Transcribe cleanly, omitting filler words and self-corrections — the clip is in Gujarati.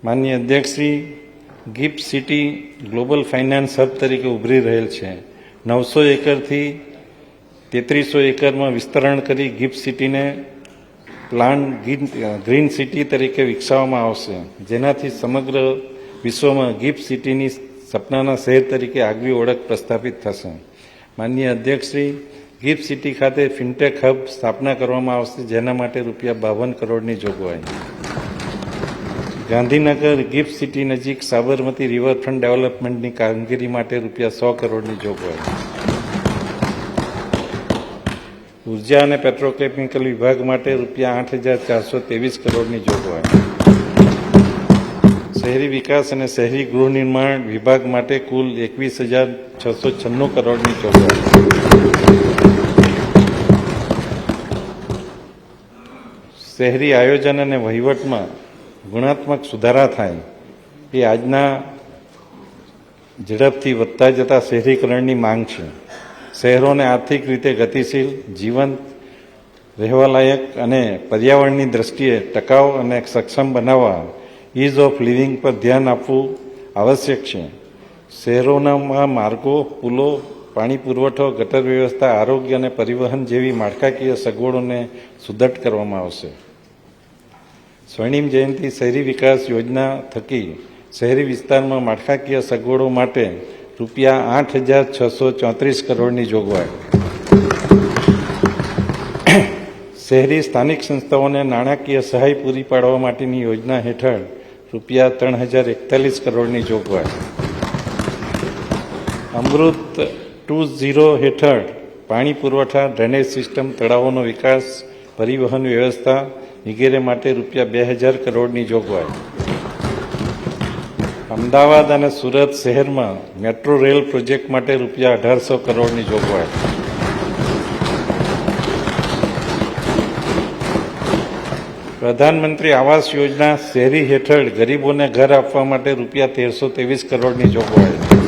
માનનીય અધ્યક્ષશ્રી, gift city global finance hub તરીકે ઉભરી રહેલ છે. 900 એકરથી 3300 એકરમાં વિસ્તરણ કરી ગિફ્ટ સિટીને પ્લાન ગ્રીન સિટી તરીકે વિકસાવવામાં આવશે, જેનાથી સમગ્ર વિશ્વમાં ગિફ્ટ સિટીની સપનાના શહેર તરીકે આગવી ઓળખ પ્રસ્થાપિત થશે. માનનીય અધ્યક્ષશ્રી, ગિફ્ટ સિટી ખાતે ફિનટેક હબ સ્થાપના કરવામાં આવશે, જેના માટે ₹52 કરોડની જોગવાઈ. ગાંધીનગર ગિફ્ટ સિટી નજીક સાબરમતી રિવરફ્રન્ટ ડેવલપમેન્ટની કામગીરી માટે ₹100 કરોડની જોગવાઈ. ઉર્જા અને પેટ્રોકેમિકલ વિભાગ માટે ₹8,423 કરોડની જોગવાઈ. શહેરી વિકાસ અને શહેરી ગૃહ નિર્માણ વિભાગ માટે કુલ 21,696 કરોડની જોગવાઈ. શહેરી આયોજન અને વહીવટમાં ગુણાત્મક સુધારા થાય એ આજના ઝડપથી વધતા જતા શહેરીકરણની માંગ છે. શહેરોને આર્થિક રીતે ગતિશીલ, જીવંત, રહેવાલાયક અને પર્યાવરણની દ્રષ્ટિએ ટકાઉ અને સક્ષમ બનાવવા ઇઝ ઓફ લિવિંગ પર ધ્યાન આપવું આવશ્યક છે. શહેરોના માર્ગો, પુલો, પાણી પુરવઠો, ગટર વ્યવસ્થા, આરોગ્ય અને પરિવહન જેવી માળખાકીય સગવડોને સુદૃઢ કરવામાં આવશે. સ્વર્ણિમ જયંતિ શહેરી વિકાસ યોજના થકી શહેરી વિસ્તારમાં માળખાકીય સગવડો માટે ₹8,634 કરોડની જોગવાઈ. શહેરી સ્થાનિક સંસ્થાઓને નાણાકીય સહાય પૂરી પાડવા માટેની યોજના હેઠળ ₹3,041 કરોડની જોગવાઈ. અમૃત 2.0 હેઠળ પાણી પુરવઠા, ડ્રેનેજ સિસ્ટમ, તળાવોનો વિકાસ, પરિવહન વ્યવસ્થા વગેરે માટે ₹2,000 કરોડની જોગવાઈ. અમદાવાદ અને સુરત શહેરમાં મેટ્રો રેલ પ્રોજેક્ટ માટે ₹1,800 કરોડની જોગવાઈ. પ્રધાનમંત્રી આવાસ યોજના શહેરી હેઠળ ગરીબોને ઘર આપવા માટે ₹1,323 કરોડની જોગવાઈ.